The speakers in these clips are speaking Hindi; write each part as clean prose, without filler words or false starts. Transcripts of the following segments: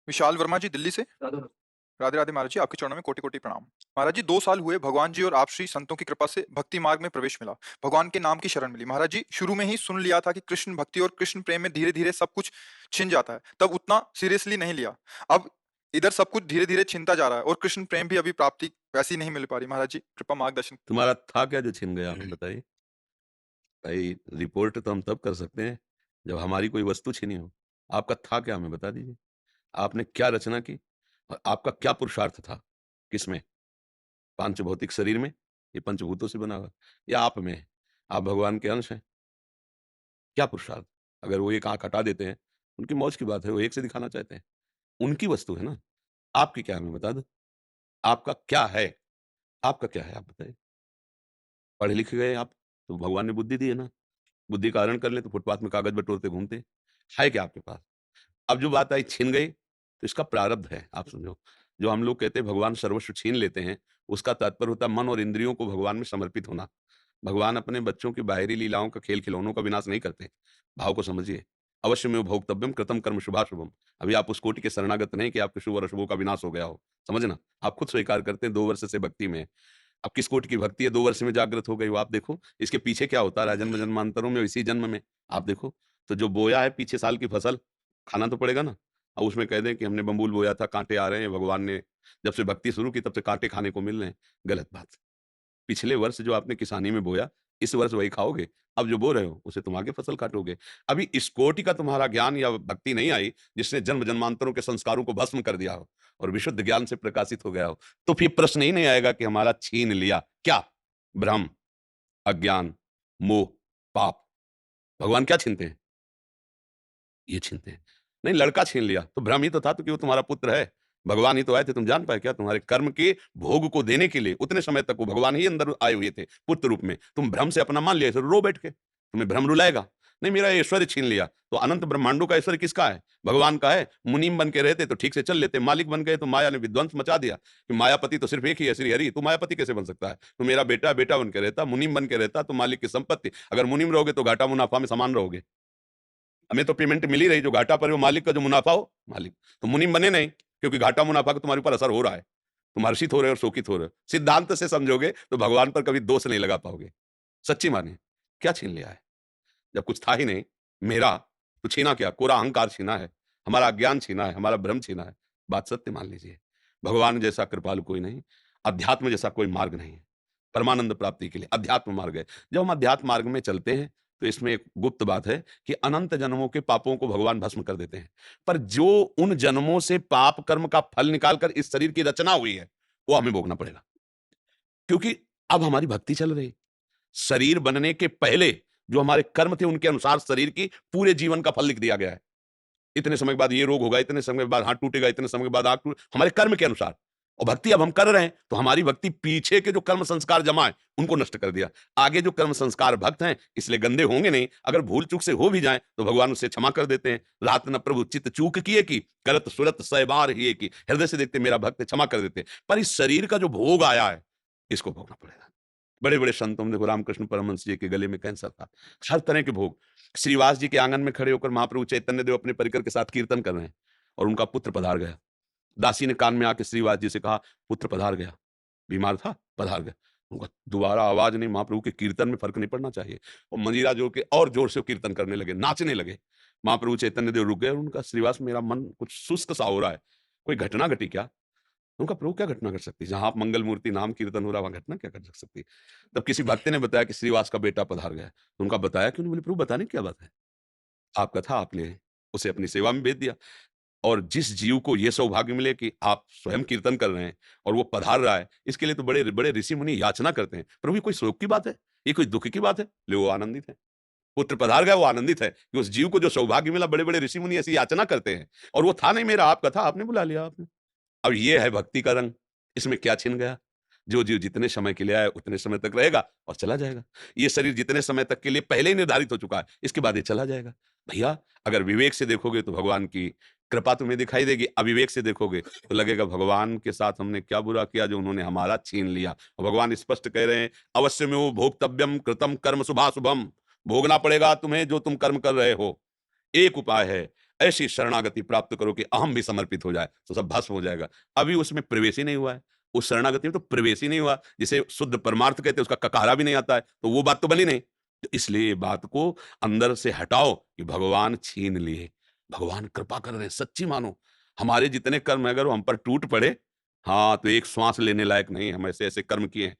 विशाल वर्मा जी दिल्ली से। राधे राधे महाराज जी, आपके चरणों में कोटि कोटि प्रणाम। महाराज जी, 2 साल हुए भगवान जी और आप श्री संतों की कृपा से भक्ति मार्ग में प्रवेश मिला, भगवान के नाम की शरण मिली। महाराज जी, शुरू में ही सुन लिया था कि कृष्ण भक्ति और कृष्ण प्रेम में धीरे धीरे सब कुछ छिन जाता है, तब उतना सीरियसली नहीं लिया। अब इधर सब कुछ धीरे धीरे छिनता जा रहा है और कृष्ण प्रेम भी अभी प्राप्ति वैसी नहीं मिल पा रही। महाराज जी, कृपा मार्गदर्शन। तुम्हारा था क्या जो छिन गया, हमें बताइए। भाई, रिपोर्ट तो हम तब कर सकते हैं जब हमारी कोई वस्तु छिनी हो। आपका था क्या, हमें बता दीजिए। आपने क्या रचना की और आपका क्या पुरुषार्थ था? किसमें? पांच भौतिक शरीर में? ये पंचभूतों से बना हुआ, या आप में है? आप भगवान के अंश हैं। क्या पुरुषार्थ? अगर वो एक आंख हटा देते हैं, उनकी मौज की बात है, वो एक से दिखाना चाहते हैं। उनकी वस्तु है ना। आपकी क्या है, हमें बता दो। आपका क्या है? आपका क्या है, आप बताइए। पढ़े लिखे गए आप, तो भगवान ने बुद्धि दी है ना। बुद्धि का हरण कर ले तो फुटपाथ में कागज बटोरते घूमते हैं। है क्या आपके पास? अब जो बात आई छिन गई, तो इसका प्रारब्ध है, आप समझो। जो हम लोग कहते हैं भगवान सर्वस्व छीन लेते हैं, उसका तात्पर्य होता है मन और इंद्रियों को भगवान में समर्पित होना। भगवान अपने बच्चों की बाहरी लीलाओं का, खेल खिलौनों का विनाश नहीं करते। भाव को समझिए। अवश्य में भोक्तव्यम कृतम कर्म शुभाशुभम। अभी आप उस कोटि के शरणागत नहीं कि आपके शुभ और अशुभों का विनाश हो गया हो। समझना। आप खुद स्वीकार करते हैं 2 वर्ष से भक्ति में हैं। अब किस कोटि की भक्ति है, 2 वर्ष में जागृत हो गई हो, आप देखो। इसके पीछे क्या होता रहा जन्म जन्मांतरों में, इसी जन्म में। आप देखो। तो जो बोया है पीछे साल की फसल, खाना तो पड़ेगा ना। अब उसमें कह दें कि हमने बम्बूल बोया था, कांटे आ रहे हैं, भगवान ने जब से भक्ति शुरू की तब से कांटे खाने को मिल रहे हैं। गलत बात। पिछले वर्ष जो आपने किसानी में बोया, इस वर्ष वही खाओगे। अब जो बो रहे हो, उसे तुम आगे फसल काटोगे। अभी इस कोटि का तुम्हारा ज्ञान या भक्ति नहीं आई, जिसने जन्म जन्मांतरों के संस्कारों को भस्म कर दिया हो और विशुद्ध ज्ञान से प्रकाशित हो गया हो, तो फिर प्रश्न ही नहीं आएगा कि हमारा छीन लिया क्या? भ्रम, अज्ञान, मोह, पाप। भगवान क्या छीनते हैं? ये छीनते हैं। नहीं, लड़का छीन लिया तो भ्रम ही तो था, तो कि वो तुम्हारा पुत्र है। भगवान ही तो आए थे, तुम जान पाए क्या? तुम्हारे कर्म के भोग को देने के लिए उतने समय तक वो भगवान ही अंदर आए हुए थे पुत्र रूप में। तुम भ्रम से अपना मान लिया, इसे रो बैठ के। तुम्हें भ्रम रुलाएगा। नहीं, मेरा ऐश्वर्य छीन लिया, तो अनंत ब्रह्मांडों का ऐश्वर्य किसका है? भगवान का है। मुनीम बन के रहते तो ठीक से चल लेते, मालिक बन गए तो माया ने विध्वंस मचा दिया कि मायापति तो सिर्फ एक ही है, श्री हरि। तू मायापति कैसे बन सकता है? तो मेरा बेटा बेटा बन के रहता, मुनीम बन के रहता तो मालिक की संपत्ति। अगर मुनीम रहोगे तो घाटा मुनाफा में समान रहोगे। हमें तो पेमेंट मिल ही रही, जो घाटा पर है वो मालिक का, जो मुनाफा हो मालिक। तो मुनीम बने नहीं, क्योंकि घाटा मुनाफा का तुम्हारे ऊपर असर हो रहा है। तुम हर्षित हो रहे हो और शोकित हो रहे हो। सिद्धांत से समझोगे तो भगवान पर कभी दोष नहीं लगा पाओगे। सच्ची माने। क्या छीन लिया है? जब कुछ था ही नहीं मेरा, तो छीना क्या? कोरा अहंकार छीना है, हमारा अज्ञान छीना है, हमारा भ्रम छीना है। बात सत्य मान लीजिए। भगवान जैसा कृपालु कोई नहीं, अध्यात्म जैसा कोई मार्ग नहीं है। परमानंद प्राप्ति के लिए अध्यात्म मार्ग है। जब हम अध्यात्म मार्ग में चलते हैं, तो इसमें एक गुप्त बात है कि अनंत जन्मों के पापों को भगवान भस्म कर देते हैं। पर जो उन जन्मों से पाप कर्म का फल निकालकर इस शरीर की रचना हुई है, वो हमें भोगना पड़ेगा। क्योंकि अब हमारी भक्ति चल रही। शरीर बनने के पहले जो हमारे कर्म थे, उनके अनुसार शरीर की पूरे जीवन का फल लिख दिया गया है। इतने समय के बाद ये रोग होगा, इतने समय के बाद हाथ टूटेगा, इतने समय के बाद आंख टूट, हमारे कर्म के अनुसार। और भक्ति अब हम कर रहे हैं, तो हमारी भक्ति पीछे के जो कर्म संस्कार जमा है, उनको नष्ट कर दिया। आगे जो कर्म संस्कार भक्त हैं, इसलिए गंदे होंगे नहीं। अगर भूल चूक से हो भी जाए तो भगवान उससे क्षमा कर देते हैं। रात न प्रभु चित्त चूक किए की, करत सुरत सै बार ही की। हृदय से देखते मेरा भक्त क्षमा कर देते हैं। पर इस शरीर का जो भोग आया है, इसको भोगना पड़ेगा। बड़े-बड़े संतों में देखो, रामकृष्ण परमहंस जी के गले में कैंसर था। हर तरह के भोग। श्रीवास जी के आंगन में खड़े होकर महाप्रभु चैतन्य देव अपने परिकर के साथ कीर्तन कर रहे हैं और उनका पुत्र पधार गया। दासी ने कान में आके श्रीवास जी से कहा, पुत्र पधार गया। बीमार था, पधार गया। उनका दोबारा आवाज नहीं, महाप्रभु के कीर्तन में फर्क नहीं पड़ना चाहिए। और मंजीरा जोड़ के और जोर से वो कीर्तन करने लगे, नाचने लगे। महाप्रभु चैतन्य देव रुक गए और उनका, श्रीवास मेरा मन कुछ सुस्त सा हो रहा है, कोई घटना घटी क्या? उनका, प्रभु क्या घटना घट सकती है? जहां आप मंगल मूर्ति नाम कीर्तन हो रहा, वहां घटना क्या घट सकती है? तब किसी भक्त ने बताया कि श्रीवास का बेटा पधार गया। तो उनका बताया क्यों नहीं? बोले, प्रभु बताने की क्या बात है? आपका था, आपने उसे अपनी सेवा में भेज दिया। और जिस जीव को ये सौभाग्य मिले कि आप स्वयं कीर्तन कर रहे हैं और वो पधार रहा है, इसके लिए तो बड़े बड़े ऋषि मुनि याचना करते हैं। प्रभु, ये कोई शोक की बात है? ये कोई दुख की बात है? ले, वो आनंदित है। पुत्र पधार गया, वो आनंदित है कि उस जीव को जो सौभाग्य मिला। बड़े बड़े ऋषि मुनि ऐसी याचना करते हैं, और वो था नहीं मेरा, आपका था, आपने बुला लिया आपने। अब ये है भक्ति का रंग। इसमें क्या छिन गया? जो जीव जितने समय के लिए आया, उतने समय तक रहेगा और चला जाएगा। ये शरीर जितने समय तक के लिए पहले ही निर्धारित हो चुका है, इसके बाद ये चला जाएगा। भैया, अगर विवेक से देखोगे तो भगवान की कृपा तुम्हें दिखाई देगी। अविवेक से देखोगे तो लगेगा भगवान के साथ हमने क्या बुरा किया जो उन्होंने हमारा छीन लिया। और भगवान स्पष्ट कह रहे हैं, अवश्य में वो भोक्तव्यम कृतम कर्म शुभाशुभम। भोगना पड़ेगा तुम्हें जो तुम कर्म कर रहे हो। एक उपाय है, ऐसी शरणागति प्राप्त करो कि अहम भी समर्पित हो जाए, तो सब भस्म हो जाएगा। अभी उसमें प्रवेश ही नहीं हुआ है, उस शरणागति में तो प्रवेश ही नहीं हुआ, जिसे शुद्ध परमार्थ कहते हैं, उसका ककारा भी नहीं आता है, तो वो बात तो बनी नहीं। तो इसलिए ये बात को अंदर से हटाओ कि भगवान छीन लिए, भगवान कृपा कर रहे हैं, सच्ची मानो। हमारे जितने कर्म अगर वो हम पर टूट पड़े, हाँ, तो एक श्वास लेने लायक नहीं, हम ऐसे ऐसे कर्म किए हैं।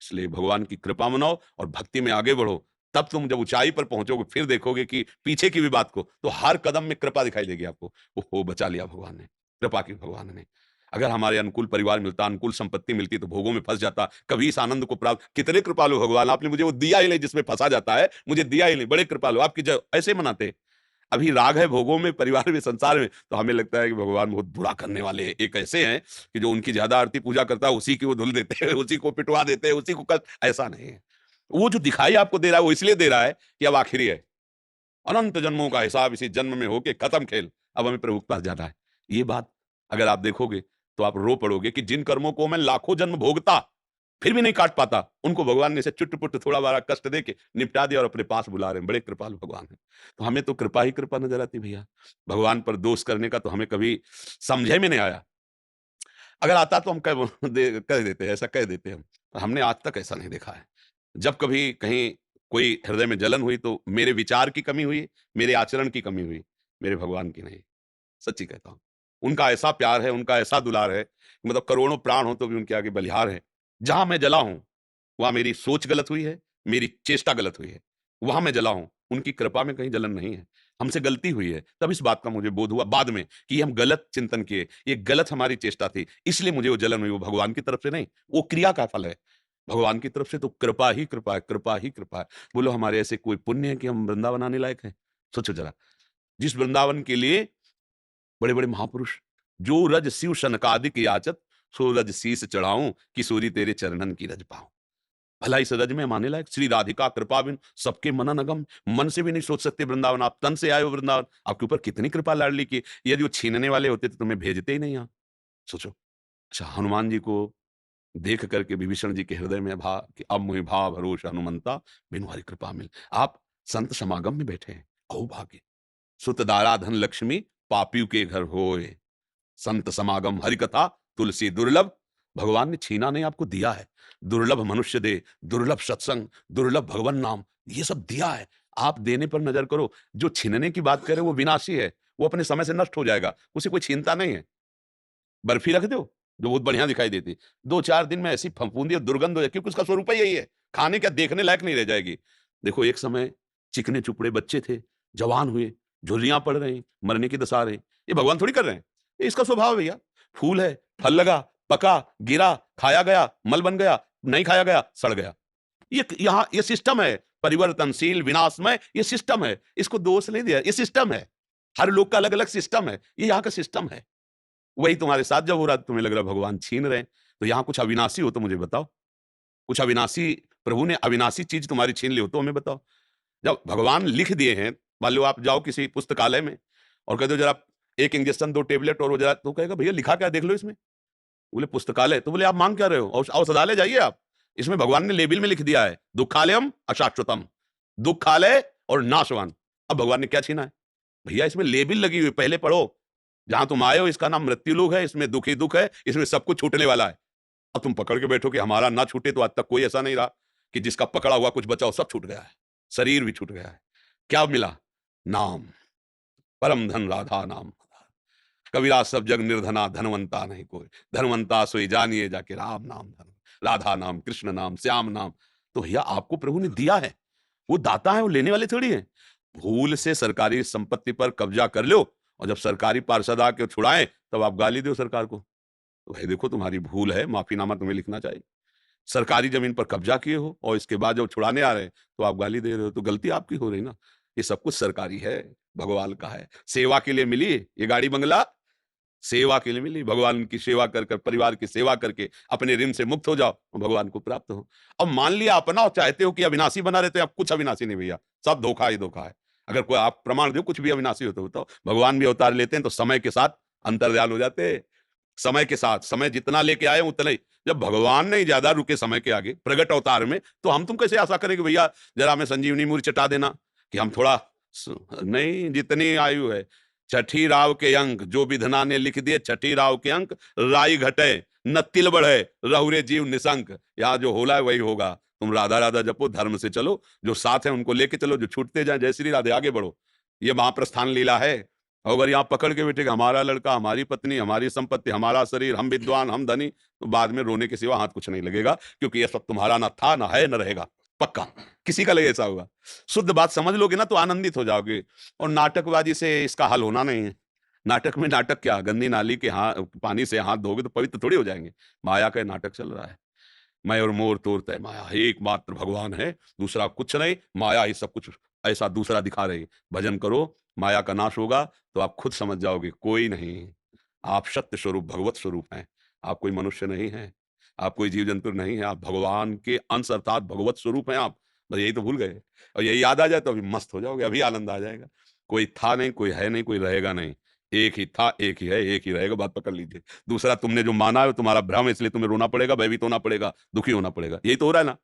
इसलिए भगवान की कृपा मनाओ और भक्ति में आगे बढ़ो। तब तुम जब ऊंचाई पर पहुंचोगे, फिर देखोगे कि पीछे की भी बात को, तो हर कदम में कृपा दिखाई देगी आपको। ओहो, बचा लिया भगवान ने, कृपा की भगवान ने। अगर हमारे अनुकूल परिवार मिलता, अनुकूल संपत्ति मिलती, तो भोगों में फंस जाता, कभी इस आनंद को प्राप्त। कितने कृपालु भगवान, आपने मुझे वो दिया ही नहीं जिसमें फंसा जाता है, मुझे दिया ही नहीं, बड़े कृपालु आपकी जय। ऐसे मनाते। अभी राग है भोगों में, परिवार में, संसार में, तो हमें लगता है कि भगवान बहुत बुरा करने वाले हैं। एक ऐसे हैं कि जो उनकी ज्यादा आरती पूजा करता है, उसी की वो धुल देते हैं, उसी को पिटवा देते हैं, उसी को कष्ट। ऐसा नहीं है। वो जो दिखाई आपको दे रहा है, वो इसलिए दे रहा है कि अब आखिरी है, अनंत जन्मों का हिसाब इसी जन्म में होके खत्म खेल, अब हमें प्रभु के पास जाना है। ये बात अगर आप देखोगे तो आप रो पड़ोगे कि जिन कर्मों को मैं लाखों जन्म भोगता फिर भी नहीं काट पाता, उनको भगवान ने से चुट-पुट थोड़ा बड़ा कष्ट देके निपटा दिया और अपने पास बुला रहे हैं। बड़े कृपालु भगवान हैं। तो हमें तो कृपा ही कृपा नजर आती भैया। भगवान पर दोष करने का तो हमें कभी समझे में नहीं आया। अगर आता तो हम कह देते, ऐसा कह देते हम, पर हमने आज तक ऐसा नहीं देखा है। जब कभी कहीं कोई हृदय में जलन हुई तो मेरे विचार की कमी हुई, मेरे आचरण की कमी हुई, मेरे भगवान की नहीं। सच्ची कहता हूँ। उनका ऐसा प्यार है, उनका ऐसा दुलार है, मतलब करोड़ों प्राण हो तो भी उनके आगे बलिहार है। जहां मैं जला हूं, वहां मेरी सोच गलत हुई है, मेरी चेष्टा गलत हुई है, वहां मैं जला हूं। उनकी कृपा में कहीं जलन नहीं है। हमसे गलती हुई है, तब इस बात का मुझे बोध हुआ बाद में कि ये हम गलत चिंतन किए, ये गलत हमारी चेष्टा थी, इसलिए मुझे वो जलन हुई। वो भगवान की तरफ से नहीं, वो क्रिया का फल है। भगवान की तरफ से तो कृपा ही कृपा है, कृपा ही कृपा है। बोलो हमारे ऐसे कोई पुण्य है कि हम वृंदावन आने लायक हैं? सोचो जरा, जिस वृंदावन के लिए बड़े बड़े महापुरुष, जो रज शिव सनकादिक याचत, सो रज शीस चढ़ाऊं, किशोरी तेरे चरणन की रज पाऊं। भला इस रज में माने लायक श्री राधिका कृपा बिन सबके मनन अगम, मन से भी नहीं सोच सकते वृंदावन। आप तन से आए हो वृंदावन, आपके ऊपर कितनी कृपा लाडली की। यदि वो छीनने वाले होते तो तुम्हें भेजते ही नहीं यहाँ। सोचो। अच्छा, हनुमान जी को देख करके विभीषण जी के हृदय में भा कि अब मुहि भाव भरोस हनुमंता, बिनु हरि कृपा मिल। आप संत समागम में बैठे हैं, अहो भाग्य। सुत दारा धन लक्ष्मी, पापियों के घर होए, संत समागम हरि कथा, तुलसी दुर्लभ। भगवान ने छीना नहीं, आपको दिया है। दुर्लभ मनुष्य दे, दुर्लभ सत्संग, दुर्लभ भगवान नाम, ये सब दिया है। आप देने पर नजर करो। जो छीनने की बात करे वो विनाशी है, वो अपने समय से नष्ट हो जाएगा, उसे कोई छीनता नहीं है। बर्फी रख दो जो बहुत बढ़िया दिखाई देती, 2-4 दिन में ऐसी फफूंदी और दुर्गंध हो जाए, क्योंकि उसका स्वरूप ही यही है। खाने क्या, देखने लायक नहीं रह जाएगी। देखो एक समय चिकने चुपड़े बच्चे थे, जवान हुए, झुर्रियां पड़ रही, मरने की दशा आ रही। ये भगवान थोड़ी कर रहे हैं, ये इसका स्वभाव है भैया। फूल है, फल लगा, पका, गिरा, खाया गया, मल बन गया, नहीं खाया गया, सड़ गया। ये यहाँ ये सिस्टम है, परिवर्तनशील, विनाशमय, ये सिस्टम है। इसको दोष नहीं दिया, ये सिस्टम है। हर लोग का अलग अलग सिस्टम है, ये यहाँ का सिस्टम है। वही तुम्हारे साथ जब हो रहा है, तुम्हें लग रहा है भगवान छीन रहे हैं, तो यहाँ कुछ अविनाशी हो तो मुझे बताओ। कुछ अविनाशी, प्रभु ने अविनाशी चीज तुम्हारी छीन ली हो तो हमें बताओ। जब भगवान लिख दिए हैं, मान लो आप जाओ किसी पुस्तकालय में और कह दो जरा एक इंजेक्शन, 2 टेबलेट और हो जरा, तो कहेगा भैया लिखा क्या, देख लो इसमें। बोले पुस्तकालय, तो बोले आप मांग क्या रहे हो, और औषधालय जाइए आप। इसमें भगवान ने लेबिल में लिख दिया है, दुखालयम अशाश्वतम, दुखालय और नाशवान। अब भगवान ने क्या छीना है भैया, इसमें लेबिल लगी हुई, पहले पढ़ो। जहां तुम आए हो इसका नाम मृत्यु लोक है, इसमें दुख ही दुख है, इसमें सब कुछ छूटने वाला है। अब तुम पकड़ के बैठो कि हमारा ना छूटे, तो आज तक कोई ऐसा नहीं रहा कि जिसका पकड़ा हुआ कुछ बचा हो, सब छूट गया है, शरीर भी छूट गया है। क्या मिला? नाम, परम धन राधा नाम। कबीरा सब जग निर्धना, धनवंता नहीं कोई, धनवंता सोई जानिए जाके राम नाम धन, राधा नाम, कृष्ण नाम, श्याम नाम। तो भैया आपको प्रभु ने दिया है, वो दाता है, वो लेने वाले थोड़ी है। भूल से सरकारी संपत्ति पर कब्जा कर लो, और जब सरकारी पार्षद आके छुड़ाए तब आप गाली दो सरकार को। तो भाई देखो तुम्हारी भूल है, माफीनामा तुम्हें लिखना चाहिए। सरकारी जमीन पर कब्जा किए हो और इसके बाद जब छुड़ाने आ रहे हैं तो आप गाली दे रहे हो, तो गलती आपकी हो रही ना। ये सब कुछ सरकारी है, भगवान का है, सेवा के लिए मिली ये गाड़ी बंगला, सेवा के लिए मिली। भगवान की सेवा कर कर, परिवार की सेवा करके अपने ऋण से मुक्त हो जाओ और भगवान को प्राप्त हो। अब मान लिया अपना और चाहते हो कि अविनाशी बना रहते हो, अब कुछ अविनाशी नहीं भैया, सब धोखा ही धोखा है। अगर कोई आप प्रमाण दो कुछ भी अविनाशी हो तो बताओ। भगवान भी अवतार लेते हैं तो समय के साथ अंतर्ध्यान हो जाते हैं। समय के साथ, समय जितना लेके आए उतना ही। जब भगवान नहीं ज्यादा रुके समय के आगे प्रगट अवतार में, तो हम तुम कैसे आशा करें कि भैया जरा हमें संजीवनी मूर्ति चटा देना कि हम थोड़ा नहीं, जितनी आयु है छठी राव के अंक जो विधना ने लिख दिए, छठी राव के अंक, राई घटे न तिल बढ़े, रहुरे जीव निशंक। यहाँ जो होला है वही होगा। तुम राधा राधा जपो, धर्म से चलो, जो साथ है उनको लेके चलो, जो छूटते जाए जय श्री राधे, आगे बढ़ो। ये महाप्रस्थान लीला है। अगर यहाँ पकड़ के बैठेगा हमारा लड़का, हमारी पत्नी, हमारी संपत्ति, हमारा शरीर, हम विद्वान, हम धनी, तो बाद में रोने के सिवा हाथ कुछ नहीं लगेगा, क्योंकि ये सब तुम्हारा ना था, ना है, न रहेगा, पक्का किसी का लगे ऐसा होगा। शुद्ध बात समझ लोगे ना तो आनंदित हो जाओगे। और नाटकबाजी से इसका हल होना नहीं है। नाटक में नाटक क्या, गंदी नाली के पानी से हाथ धोगे तो पवित्र थोड़ी हो जाएंगे। माया का नाटक चल रहा है। मैं और मोर तोर तय माया, एकमात्र भगवान है, दूसरा कुछ नहीं, माया ही सब कुछ ऐसा दूसरा दिखा रही। भजन करो, माया का नाश होगा तो आप खुद समझ जाओगे कोई नहीं, आप सत्य स्वरूप भगवत स्वरूप हैं। आप कोई मनुष्य नहीं है, आप कोई जीव जंतु नहीं है, आप भगवान के अंश अर्थात भगवत स्वरूप हैं आप। बस यही तो भूल गए, और यही याद आ जाए तो अभी मस्त हो जाओगे, अभी आनंद आ जाएगा। कोई था नहीं, कोई है नहीं, कोई रहेगा नहीं, एक ही था, एक ही है, एक ही रहेगा। बात पकड़ लीजिए। दूसरा तुमने जो माना है वो तुम्हारा भ्रम है, इसलिए तुम्हें रोना पड़ेगा, भयभीत होना पड़ेगा, दुखी होना पड़ेगा। यही तो हो रहा है ना।